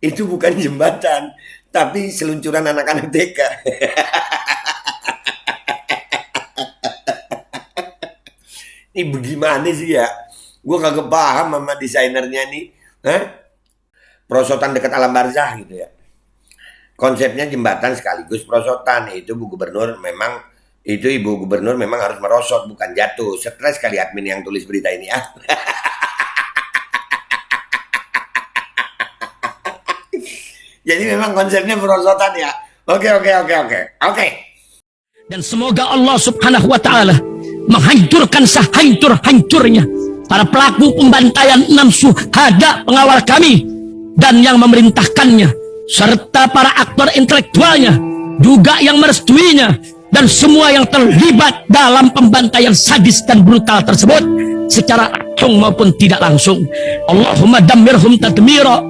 Itu bukan jembatan, tapi seluncuran anak-anak TK. Ini bagaimana sih ya? Gue kagak paham sama desainernya nih. Hah? Perosotan dekat alam barzah gitu ya. Konsepnya jembatan sekaligus perosotan. Itu Bu Gubernur memang, itu Ibu Gubernur memang harus merosot, bukan jatuh. Stres kali admin yang tulis berita ini ya. Jadi memang konsepnya perosotan ya. Oke. Dan semoga Allah subhanahu wa ta'ala menghancurkan sehancur-hancurnya para pelaku pembantaian 6 syuhada pengawal kami dan yang memerintahkannya, serta para aktor intelektualnya juga yang merestuinya, dan semua yang terlibat dalam pembantaian sadis dan brutal tersebut secara langsung maupun tidak langsung. Allahumma dammirhum tadmira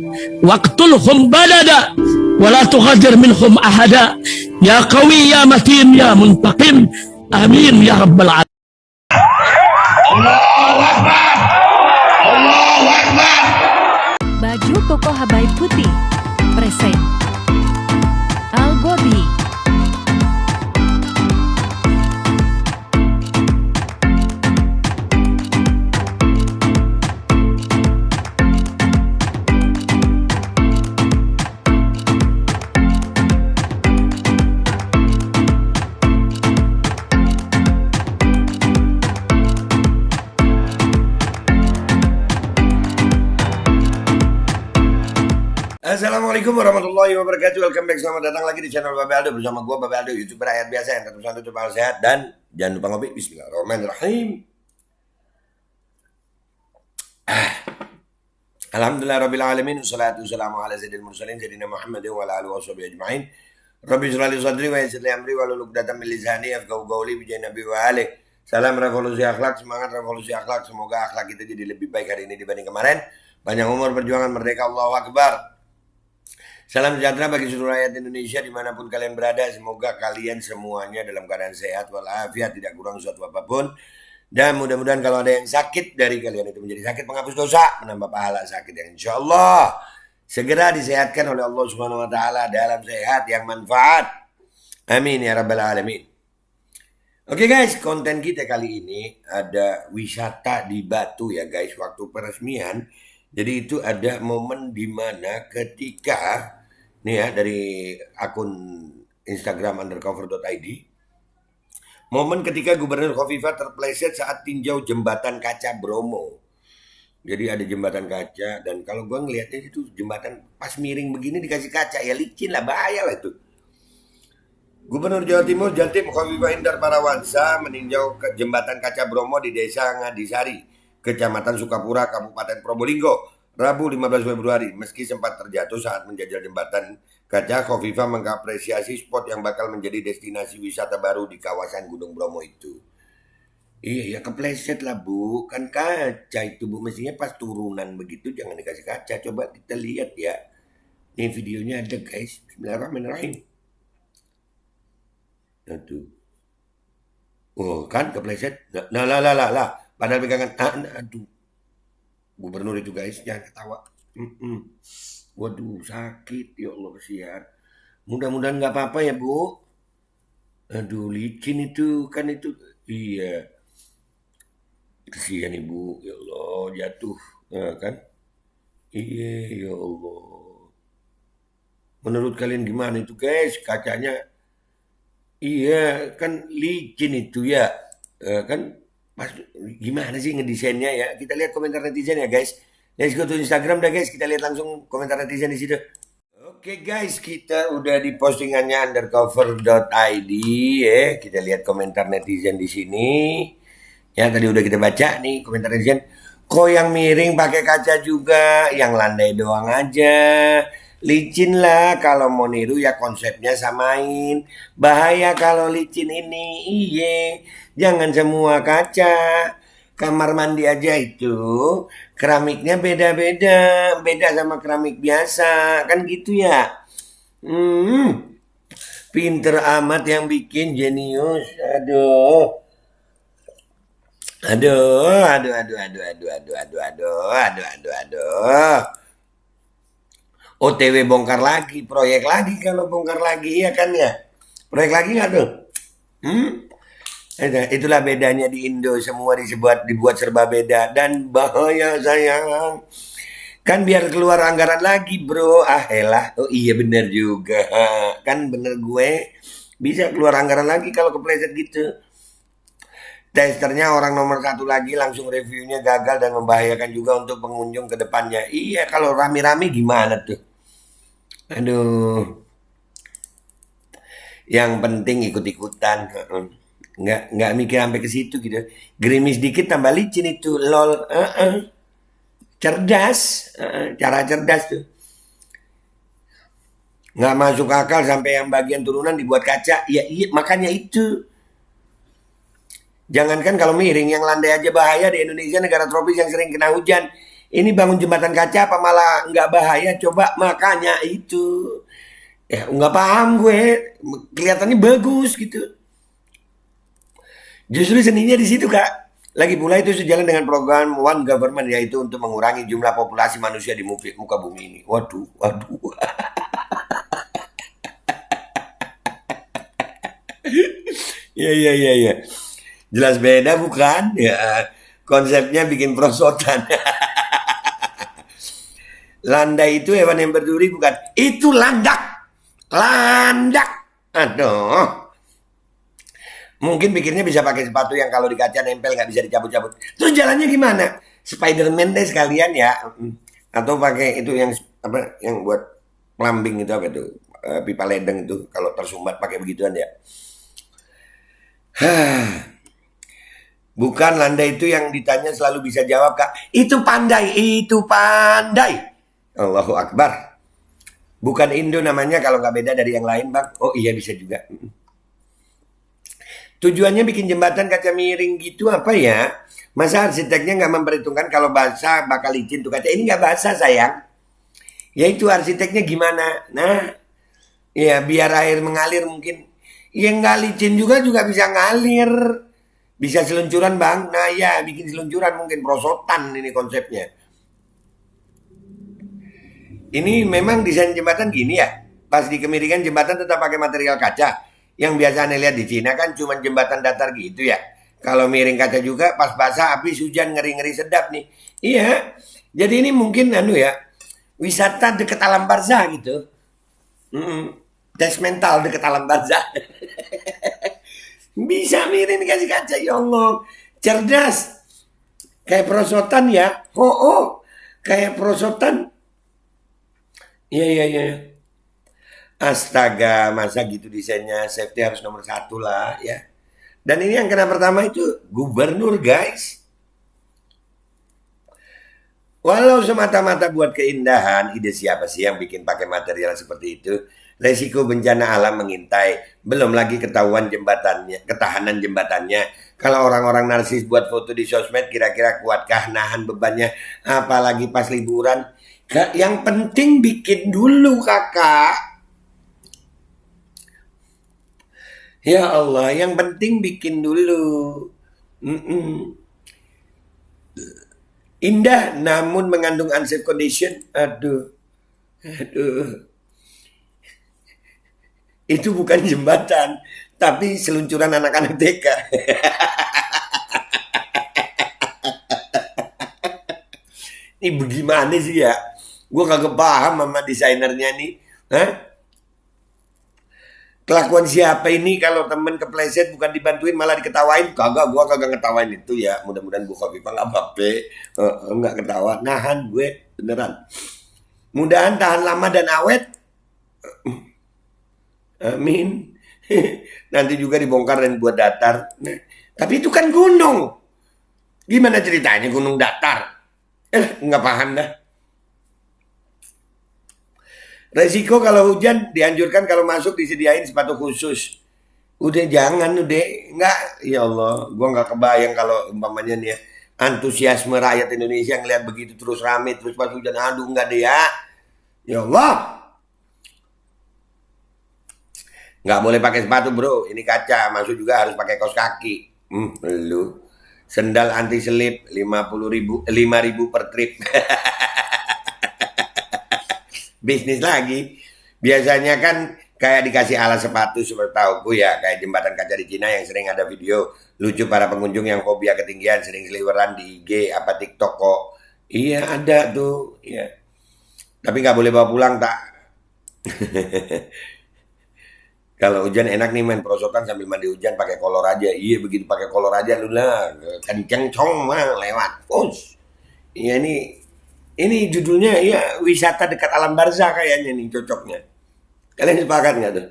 waqtulhum balada wala tughadir minhum ahada ya qawi ya matin ya muntaqim amin ya rabbal alamin. Allahu Akbar. Allahu Akbar. Baju koko Habaib Putih present Al Gobi. Assalamualaikum warahmatullahi wabarakatuh. Welcome back, selamat datang lagi di channel Babe Aldo bersama gue Babe Aldo, YouTuber rakyat biasa yang tetap santai, tetap sehat, dan jangan lupa ngopi. Bismillahirrahmanirrahim. Alhamdulillah alamin, wassalatu wassalamu ala sayyidil mursalin sayyidina Muhammad wa ala alihi washabihi ajmain. Rabbi shrah li sadri wa yassir li amri wahlul 'uqdatam min lisani yafqahu qawli bi nabi wa ali. Salam revolusi akhlak, semangat revolusi akhlak. Semoga akhlak kita jadi lebih baik hari ini dibanding kemarin. Panjang umur, perjuangan, merdeka, Allahu Akbar. Salam sejahtera bagi seluruh rakyat Indonesia dimanapun kalian berada. Semoga kalian semuanya dalam keadaan sehat walafiat, tidak kurang suatu apapun. Dan mudah-mudahan kalau ada yang sakit dari kalian itu menjadi sakit penghapus dosa, menambah pahala sakit yang insya Allah segera disehatkan oleh Allah Subhanahu Wa Taala dalam sehat yang manfaat. Amin ya rabbal alamin. Oke guys, konten kita kali ini ada wisata di Batu ya guys, waktu peresmian. Jadi itu ada momen dimana ketika nih ya dari akun Instagram _undercover.id, momen ketika Gubernur Khofifah terpleset saat tinjau jembatan kaca Bromo. Jadi ada jembatan kaca, dan kalau gue ngelihatnya itu jembatan pas miring begini dikasih kaca, ya licin lah, bahaya lah itu. Gubernur Jawa Timur Jatim Khofifah Indar Parawansa meninjau ke jembatan kaca Bromo di Desa Ngadisari, Kecamatan Sukapura, Kabupaten Probolinggo, Rabu 15 Februari. Meski sempat terjatuh saat menjajal jembatan kaca, Khofifah mengapresiasi spot yang bakal menjadi destinasi wisata baru di kawasan Gunung Bromo itu. Iya ya, kepleset lah Bu, kan kaca itu Bu, mestinya pas turunan begitu jangan dikasih kaca. Coba kita lihat ya, ini videonya ada guys. Bismillahirrahmanirrahim. Aduh. Oh kan kepleset. Nah lah. Padahal pegangan. Aduh. Gubernur itu guys, jangan ketawa. Waduh, sakit ya Allah, kesian. Mudah-mudahan nggak apa-apa ya Bu. Aduh, licin itu kan itu. Iya. Kesian Ibu, ya Allah, jatuh. Nah, kan? Iya, ya Allah. Menurut kalian gimana itu guys? Kacanya. Iya, kan licin itu ya. Kan Mas, gimana sih ngedesainnya ya? Kita lihat komentar netizen ya guys. Let's go to Instagram dah guys. Kita lihat langsung komentar netizen di situ. Oke guys, kita udah di postingannya undercover.id ya. Kita lihat komentar netizen di sini. Ya tadi udah kita baca nih komentar netizen. Kok yang miring pakai kaca juga, yang landai doang aja. Licin lah, kalau mau niru ya konsepnya samain. Bahaya kalau licin ini, iye. Jangan semua kaca. Kamar mandi aja itu keramiknya beda-beda, beda sama keramik biasa, kan gitu ya. Pinter amat yang bikin, jenius. Aduh. OTW bongkar lagi, proyek lagi kalau bongkar lagi, iya kan ya? Proyek lagi nggak tuh? Itulah bedanya di Indo, semua dibuat serba beda dan bahaya sayang. Kan biar keluar anggaran lagi bro, elah, oh iya bener juga, kan bener gue, bisa keluar anggaran lagi kalau kepleset gitu. Testernya orang nomor 1 lagi langsung reviewnya gagal dan membahayakan juga untuk pengunjung ke depannya. Iya kalau rame-rame gimana tuh? Aduh. Yang penting ikut-ikutan. Nggak mikir sampai ke situ gitu. Gerimis dikit tambah licin itu. Lol. Cerdas. Cara cerdas tuh. Nggak masuk akal sampai yang bagian turunan dibuat kaca. Ya iya makanya itu. Jangankan kalau miring, yang landai aja bahaya di Indonesia, negara tropis yang sering kena hujan. Ini bangun jembatan kaca apa malah nggak bahaya? Coba makanya itu. Ya nggak paham gue. Kelihatannya bagus gitu. Justru seninya di situ kak. Lagi pula itu sejalan dengan program One Government, yaitu untuk mengurangi jumlah populasi manusia di muka bumi ini. Waduh. Iya. Jelas beda bukan? Ya, konsepnya bikin perosotan. Landai itu hewan yang berduri bukan? Itu landak. Aduh. Mungkin pikirnya bisa pakai sepatu yang kalau di kaca nempel nggak bisa dicabut-cabut. Terus jalannya gimana? Spiderman deh sekalian ya. Atau pakai itu yang apa? Yang buat plumbing itu apa itu? Pipa ledeng itu kalau tersumbat pakai begituan ya. Bukan landai itu yang ditanya selalu bisa jawab kak. Itu pandai. Allahu Akbar. Bukan Indo namanya kalau nggak beda dari yang lain bang. Oh iya bisa juga. Tujuannya bikin jembatan kaca miring gitu apa ya? Masa arsiteknya nggak memperhitungkan kalau basah bakal licin tuh kaca. Ini nggak basah sayang. Ya itu arsiteknya gimana? Nah, ya biar air mengalir mungkin. Yang nggak licin juga bisa ngalir. Bisa seluncuran bang. Nah ya bikin seluncuran mungkin perosotan ini konsepnya. Ini memang desain jembatan gini ya. Pas di kemiringan jembatan tetap pakai material kaca. Yang biasa Anda lihat di Cina kan cuma jembatan datar gitu ya. Kalau miring kaca juga pas basah habis hujan ngeri-ngeri sedap nih. Iya. Jadi ini mungkin wisata deket alam barzah gitu. Tes mental deket alam barzah. Bisa miring dikasih kaca ya Allah. Cerdas. Kayak perosotan ya. Kayak perosotan. Iya. Astaga, masa gitu desainnya, safety harus nomor 1 lah ya. Dan ini yang kena pertama itu gubernur guys. Walau semata-mata buat keindahan, ide siapa sih yang bikin pakai material seperti itu? Resiko bencana alam mengintai, belum lagi ketahuan jembatannya, ketahanan jembatannya. Kalau orang-orang narsis buat foto di sosmed, kira-kira kuatkah nahan bebannya? Apalagi pas liburan. Yang penting bikin dulu kakak. Ya Allah, yang penting bikin dulu. Indah namun mengandung unsafe condition. Aduh. Itu bukan jembatan, tapi seluncuran anak-anak TK. Ini bagaimana sih ya? Gue kagak paham sama desainernya nih. Kelakuan siapa ini kalau temen kepleset bukan dibantuin malah diketawain? Kagak, gue kagak ngetawain itu ya. Mudah-mudahan Bu Khofifah nggak apa-apa. Nggak ketawa, nahan gue beneran. Mudahan tahan lama dan awet. Amin. Nanti juga dibongkar dan buat datar. Nah, tapi itu kan gunung. Gimana ceritanya gunung datar? Nggak paham dah. Resiko kalau hujan dianjurkan kalau masuk disediain sepatu khusus. Udah jangan nggak. Ya Allah, gua nggak kebayang kalau umpamanya nih ya, antusiasme rakyat Indonesia ngeliat begitu terus rame terus pas hujan, aduh nggak deh ya. Ya Allah. Nggak boleh pakai sepatu bro, ini kaca, masuk juga harus pakai kaos kaki. Lu sendal anti selip 5.000 per trip. bisnis lagi. Biasanya kan kayak dikasih alas sepatu seperti tauku ya, kayak jembatan kaca di Cina yang sering ada video lucu para pengunjung yang fobia ketinggian sering seliweran di IG apa TikTok kok. Iya ada tuh, iya. Tapi nggak boleh bawa pulang tak. Kalau hujan enak nih main perosotan sambil mandi hujan pakai kolor aja. Iya begitu pakai kolor aja lu lah kenceng cong mah lewat. Us. Iya ini judulnya ya wisata dekat alam barzah kayaknya nih cocoknya. Kalian sepakat nggak tuh?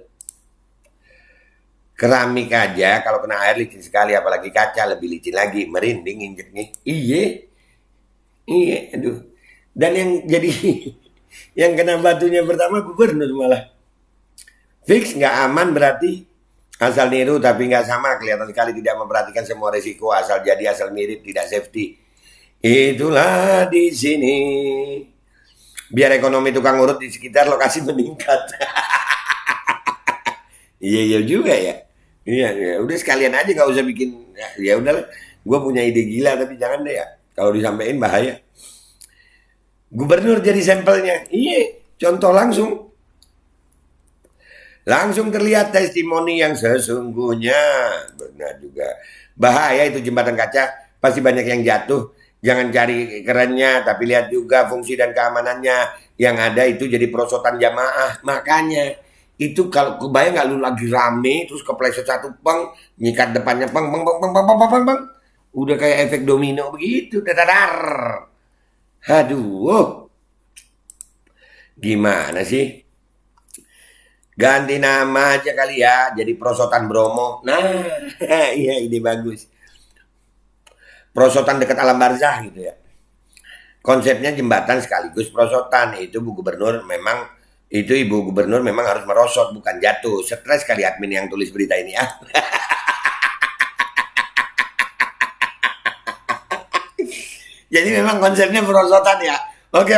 Keramik aja kalau kena air licin sekali apalagi kaca lebih licin lagi merinding injeknya. Iya aduh. Dan yang jadi yang kena batunya pertama gubernur malah. Fix nggak aman berarti asal niru tapi nggak sama kelihatan sekali tidak memperhatikan semua resiko asal jadi asal mirip tidak safety. Itulah di sini biar ekonomi tukang urut di sekitar lokasi meningkat. Iya juga ya. Iya udah sekalian aja nggak usah bikin ya udahlah. Gue punya ide gila tapi jangan deh ya. Kalau disampaikan bahaya. Gubernur jadi sampelnya. Iya contoh langsung. Langsung terlihat testimoni yang sesungguhnya. Benar juga. Bahaya itu jembatan kaca. Pasti banyak yang jatuh. Jangan cari kerennya. Tapi lihat juga fungsi dan keamanannya. Yang ada itu jadi perosotan jamaah. Makanya. Itu kalau kebayang gak lu lagi rame. Terus kepleset satu peng. Nyikat depannya peng. Udah kayak efek domino begitu. Dadar. Aduh. Gimana sih? Ganti nama aja kali ya, jadi Prosotan Bromo. Nah, iya ide bagus. Prosotan dekat alam barzah gitu ya. Konsepnya jembatan sekaligus prosotan. Itu Bu Gubernur memang, itu Ibu Gubernur memang harus merosot, bukan jatuh. Stres kali admin yang tulis berita ini ya. Jadi memang konsepnya perosotan ya. Oke.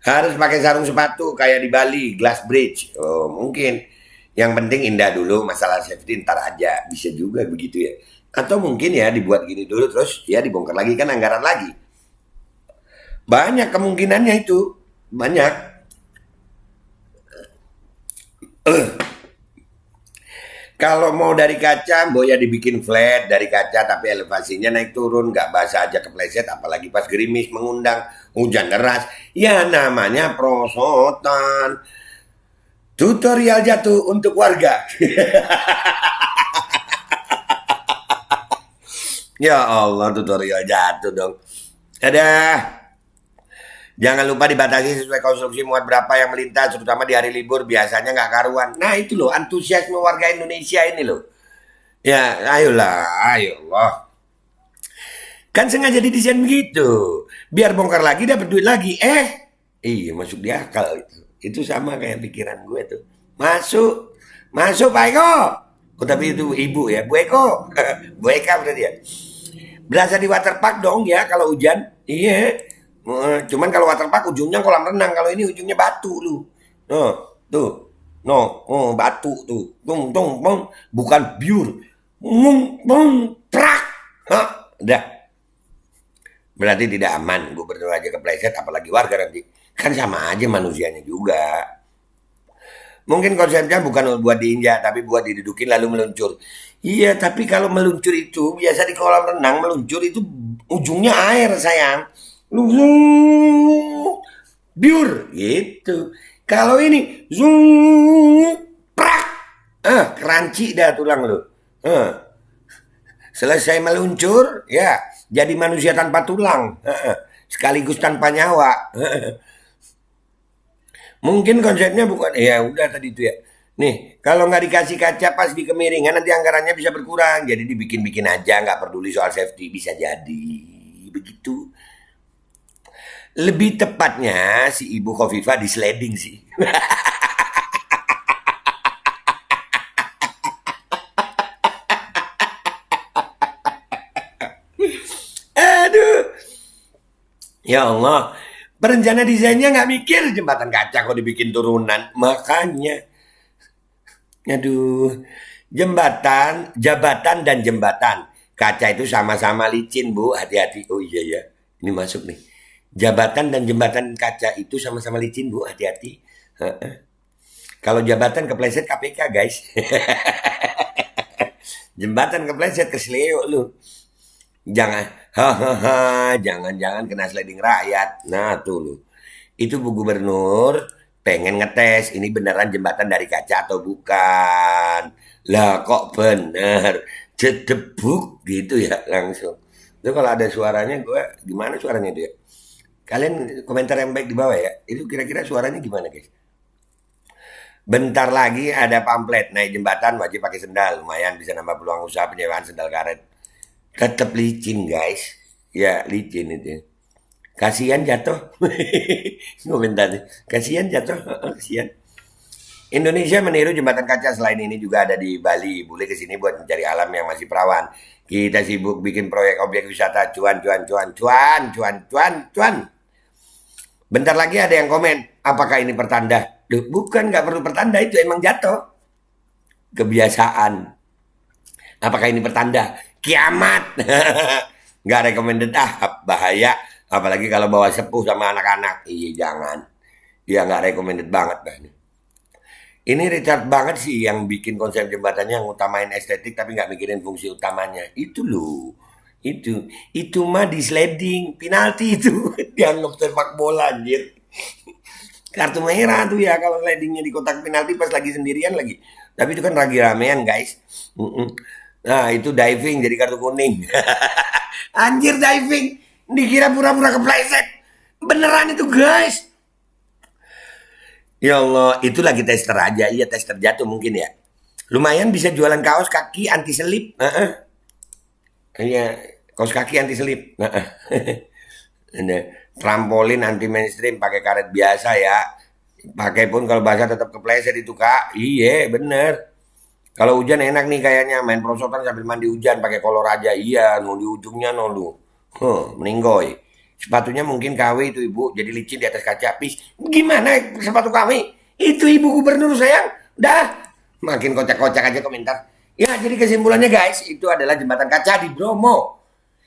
Harus pakai sarung sepatu kayak di Bali, glass bridge. Oh, mungkin. Yang penting indah dulu, masalah safety ntar aja. Bisa juga begitu ya. Atau mungkin ya dibuat gini dulu terus ya dibongkar lagi kan anggaran lagi. Banyak kemungkinannya itu. Banyak. Kalau mau dari kaca, ya dibikin flat dari kaca tapi elevasinya naik turun, nggak basah aja kepleset, apalagi pas gerimis mengundang hujan deras. Ya namanya prosotan. Tutorial jatuh untuk warga. Ya Allah, tutorial jatuh dong. Dadah. Jangan lupa dibatasi sesuai konstruksi muat berapa yang melintas, terutama di hari libur biasanya nggak karuan. Nah itu loh antusiasme warga Indonesia ini loh. Ya ayolah. Kan sengaja didesain begitu. Biar bongkar lagi dapat duit lagi. Iya masuk di akal itu. Itu sama kayak pikiran gue tuh. Masuk Pak Eko. Oh tapi itu ibu ya, Bu Eko. Bu Eka berarti ya. Berasa di waterpark dong ya kalau hujan. Iya. Cuman kalau waterpark ujungnya kolam renang, kalau ini ujungnya batu lu. Batu tuh. Bukan biur. Prak. Udah. Berarti tidak aman. Gubernur aja kepleset apalagi warga nanti. Kan sama aja manusianya juga. Mungkin konsepnya bukan buat diinjak tapi buat didudukin lalu meluncur. Iya, tapi kalau meluncur itu biasa di kolam renang meluncur itu ujungnya air sayang. Biur gitu. Kalau ini prak, keranci dah tulang lu. Selesai meluncur, ya jadi manusia tanpa tulang, sekaligus tanpa nyawa. Mungkin konsepnya bukan, ya udah tadi itu ya. Nih, kalau nggak dikasih kaca pas di kemiringan nanti anggarannya bisa berkurang. Jadi dibikin-bikin aja, nggak peduli soal safety, bisa jadi begitu. Lebih tepatnya si Ibu Khofifah di sliding sih. Aduh. Ya Allah. Perencana desainnya nggak mikir jembatan kaca kok dibikin turunan. Makanya. Aduh. Jabatan dan jembatan. Kaca itu sama-sama licin Bu. Hati-hati. Oh iya ya. Ini masuk nih. Jabatan dan jembatan kaca itu sama-sama licin, Bu, hati-hati. Kalau jabatan kepleset KPK, guys. Jembatan kepleset kesleo lu. Jangan, jangan-jangan kena sliding rakyat. Nah tuh lu. Itu Bu Gubernur pengen ngetes ini beneran jembatan dari kaca atau bukan. Lah kok bener. Jedebuk gitu ya langsung. Itu kalau ada suaranya gue gimana suaranya itu ya? Kalian komentar yang baik di bawah ya. Itu kira-kira suaranya gimana guys? Bentar lagi ada pamflet naik jembatan wajib pakai sendal. Lumayan bisa nambah peluang usaha penyewaan sendal karet. Tetap licin guys. Ya licin itu. Kasihan jatuh. Komentar. Kasihan jatuh. Kasihan. Indonesia meniru jembatan kaca. Selain ini juga ada di Bali. Boleh kesini buat mencari alam yang masih perawan. Kita sibuk bikin proyek objek wisata. Cuan. Bentar lagi ada yang komen. Apakah ini pertanda? Duh, bukan, nggak perlu pertanda, itu emang jatuh. Kebiasaan. Apakah ini pertanda? Kiamat. Nggak recommended, bahaya. Apalagi kalau bawa sepuh sama anak-anak. Iya, jangan. Dia nggak recommended banget. Ini Richard banget sih yang bikin konsep jembatannya yang utamain estetik tapi nggak mikirin fungsi utamanya. Itu loh. Itu mah di sliding. Penalti itu. Dianggap sepak bola, anjir. Kartu merah tuh ya kalau slidingnya di kotak penalti pas lagi sendirian lagi. Tapi itu kan lagi ramean guys. Nah itu diving jadi kartu kuning. Anjir diving. Dikira pura-pura kepleset. Beneran itu guys. Ya Allah itu lagi tester aja. Iya tester jatuh mungkin ya. Lumayan bisa jualan kaos kaki anti selip. Iya kaos kaki anti selip. Trampolin anti mainstream pakai karet biasa ya. Pakai pun kalau basah tetap kepleset itu kak. Iya bener. Kalau hujan enak nih kayaknya main prosotan sambil mandi hujan pakai kolor aja. Iya no di ujungnya no lu. Meninggoy. Sepatunya mungkin KW itu ibu jadi licin di atas kaca. Pis gimana sepatu KW? Itu ibu gubernur sayang. Dah makin kocak-kocak aja komentar. Ya jadi kesimpulannya guys itu adalah jembatan kaca di Bromo.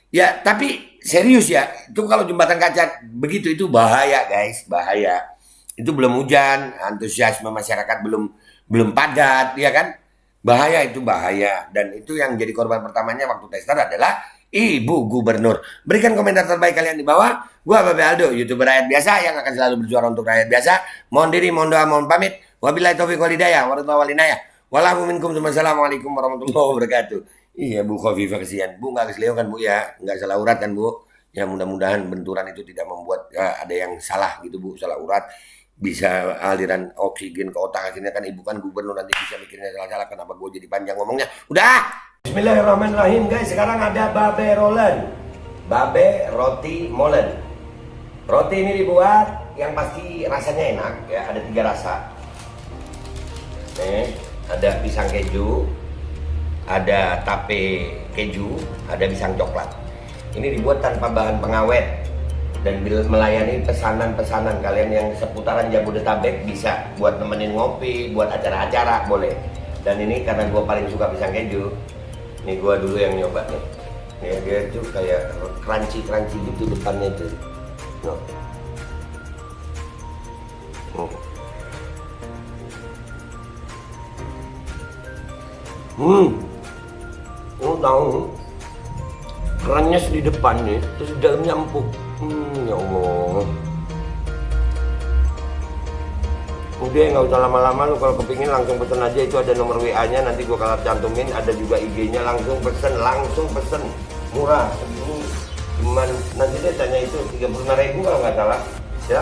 Ya tapi serius ya, itu kalau jembatan kaca begitu itu bahaya guys, bahaya. Itu belum hujan, antusiasme masyarakat belum padat, ya kan? Bahaya itu bahaya. Dan itu yang jadi korban pertamanya waktu tester adalah Ibu Gubernur. Berikan komentar terbaik kalian di bawah. Gua Babe Aldo, YouTuber rakyat biasa yang akan selalu berjuang untuk rakyat biasa. Mohon diri, mohon doa, mohon pamit. Wabillahi taufiq wal hidayah, warahmatullahi wabarakatuh. Wallahu minkum, assalamualaikum warahmatullahi wabarakatuh. Iya Bu Khofifah kesian. Bu nggak kesleo kan Bu ya? Nggak salah urat kan Bu? Ya mudah-mudahan benturan itu tidak membuat ada yang salah gitu Bu. Salah urat. Bisa aliran oksigen ke otak. Akhirnya kan Ibu kan gubernur nanti bisa mikirnya salah-salah. Kenapa gue jadi panjang ngomongnya? Udah! Bismillahirrahmanirrahim guys. Sekarang ada Babe Rolen. Babe Roti Molen. Roti ini dibuat yang pasti rasanya enak. Ya ada 3 rasa. Nih ada pisang keju. Ada tape keju, ada pisang coklat. Ini dibuat tanpa bahan pengawet dan melayani pesanan-pesanan kalian yang seputaran Jabodetabek bisa buat nemenin ngopi, buat acara-acara boleh. Dan ini karena gue paling suka pisang keju, ini gue dulu yang nyoba nih. Ya, dia tuh kayak crunchy gitu depannya tuh. Tahu kerannya di depan nih, terus di dalamnya empuk. Ya Allah. Udah nggak usah lama-lama lu kalau kepingin langsung pesen aja itu ada nomor WA-nya nanti gua kalau cantumin ada juga IG-nya langsung pesen murah segini cuman nanti dia tanya itu 35.000 kalau nggak salah ya.